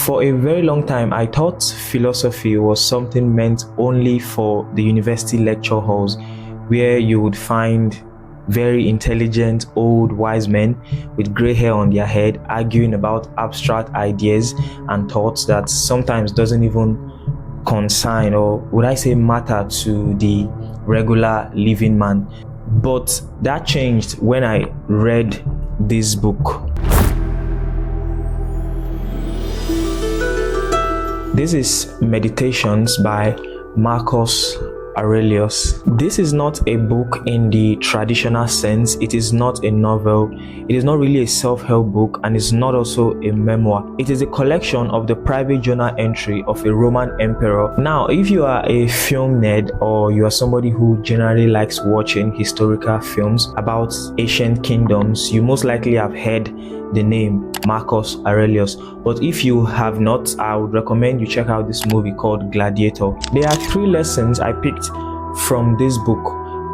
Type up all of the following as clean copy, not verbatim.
For a very long time, I thought philosophy was something meant only for the university lecture halls, where you would find very intelligent old wise men with gray hair on their head arguing about abstract ideas and thoughts that sometimes doesn't even concern, or would I say matter, to the regular living man. But that changed when I read this book. This is Meditations by Marcus Aurelius. This is not a book in the traditional sense. It is not a novel. It is not really a self-help book, and it's not also a memoir. It is a collection of the private journal entry of a Roman emperor. Now, if you are a film nerd, or you are somebody who generally likes watching historical films about ancient kingdoms, you most likely have heard the name Marcus Aurelius. But if you have not, I would recommend you check out this movie called Gladiator. There are 3 lessons I picked from this book,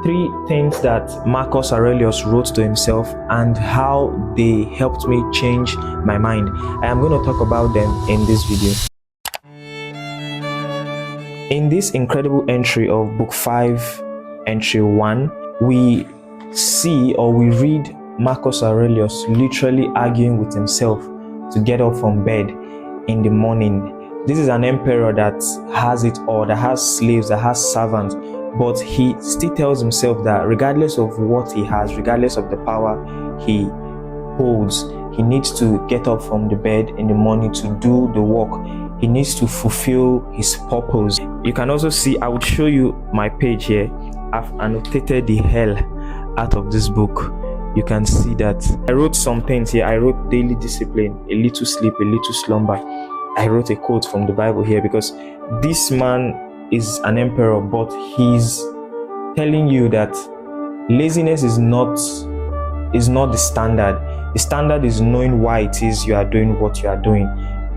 3 things that Marcus Aurelius wrote to himself and how they helped me change my mind. I am going to talk about them in this video. In this incredible entry of book 5, entry 1, we see, or we read, Marcus Aurelius literally arguing with himself to get up from bed in the morning. This is an emperor that has it all, that has slaves, that has servants, but he still tells himself that regardless of what he has, regardless of the power he holds, he needs to get up from the bed in the morning to do the work. He needs to fulfill his purpose. You can also see, I would show you my page here. I've annotated the hell out of this book. You can see that I wrote some things here. I wrote daily discipline, a little sleep, a little slumber. I wrote a quote from the Bible here, because this man is an emperor, but he's telling you that laziness is not the standard. The standard is knowing why it is you are doing what you are doing.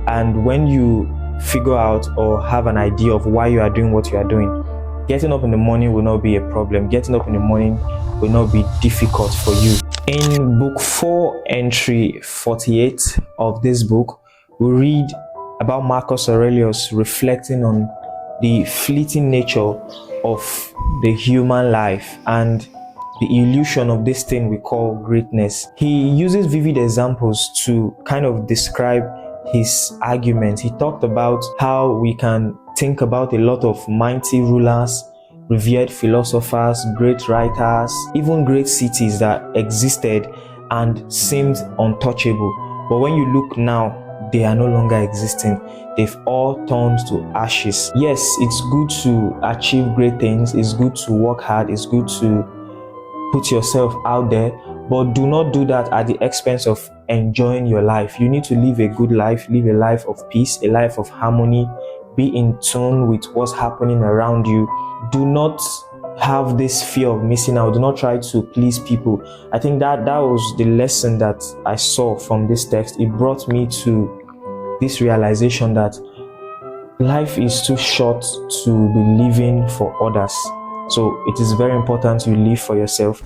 And when you figure out or have an idea of why you are doing what you are doing, getting up in the morning will not be a problem. Getting up in the morning will not be difficult for you. In book 4, entry 48 of this book, we read about Marcus Aurelius reflecting on the fleeting nature of the human life and the illusion of this thing we call greatness. He uses vivid examples to kind of describe his argument. He talked about how we can think about a lot of mighty rulers, revered philosophers, great writers, even great cities that existed and seemed untouchable. But when you look now, they are no longer existing. They've all turned to ashes. Yes, it's good to achieve great things. It's good to work hard. It's good to put yourself out there. But do not do that at the expense of enjoying your life. You need to live a good life, live a life of peace, a life of harmony. Be in tune with what's happening around you. Do not have this fear of missing out. Do not try to please people. I think that was the lesson that I saw from this text. It brought me to this realization that life is too short to be living for others. So it is very important you live for yourself.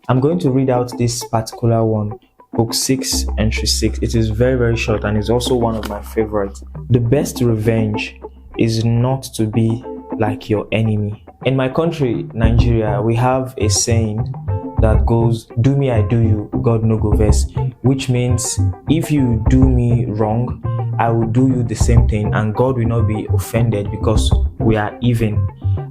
I'm going to read out this particular one, book 6, entry 6. It is very, very short, and is also one of my favorites. The best revenge is not to be like your enemy. In my country, Nigeria, we have a saying that goes, do me, I do you, God no go vex, which means if you do me wrong, I will do you the same thing, and God will not be offended because we are even.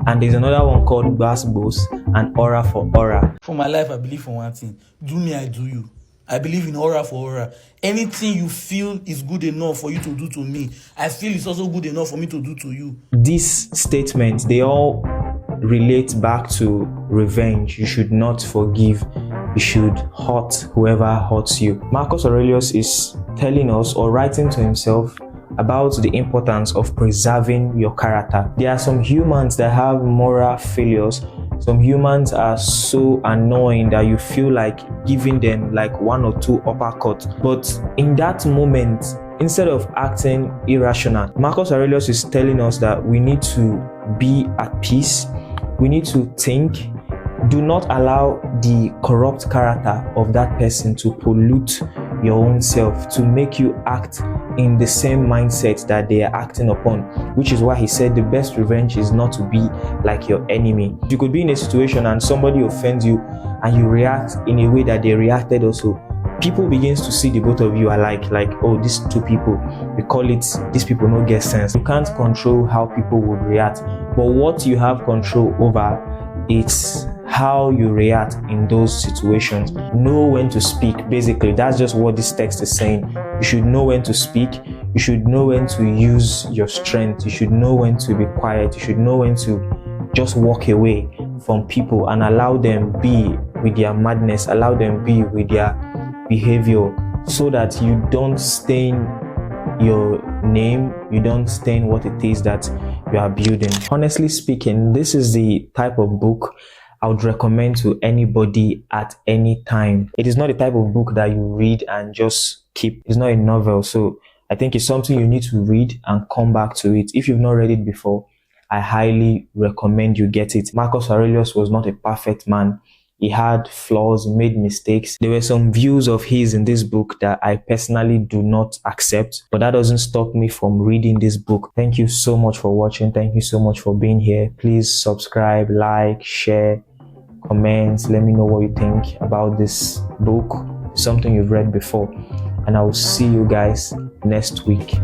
And there's another one called Bas Bos and Aura for Aura. For my life, I believe in one thing. Do me, I do you. I believe in aura for aura. Anything you feel is good enough for you to do to me, I feel it's also good enough for me to do to you. These statements, they all relate back to revenge. You should not forgive. You should hurt whoever hurts you. Marcus Aurelius is telling us, or writing to himself, about the importance of preserving your character. There are some humans that have moral failures. Some humans are so annoying that you feel like giving them like 1 or 2 uppercuts. But in that moment, instead of acting irrational, Marcus Aurelius is telling us that we need to be at peace. We need to think Do not allow the corrupt character of that person to pollute your own self, to make you act in the same mindset that they are acting upon, which is why he said the best revenge is not to be like your enemy. You could be in a situation and somebody offends you and you react in a way that they reacted also. People begins to see the both of you alike, like, oh, these two people, we call it, these people no get sense. You can't control how people would react, but what you have control over, it's how you react in those situations. Know when to speak. Basically, that's just what this text is saying. You should know when to speak. You should know when to use your strength. You should know when to be quiet. You should know when to just walk away from people and allow them be with their madness, allow them be with their behavior, so that you don't stain your name, you don't stain what it is that you are building. Honestly speaking, this is the type of book I would recommend to anybody at any time. It is not the type of book that you read and just keep. It's not a novel, so I think it's something you need to read and come back to it. If you've not read it before, I highly recommend you get it. Marcus Aurelius was not a perfect man. He had flaws, he made mistakes. There were some views of his in this book that I personally do not accept, but that doesn't stop me from reading this book. Thank you so much for watching. Thank you so much for being here. Please subscribe, like, share, comment. Let me know what you think about this book, something you've read before, and I will see you guys next week.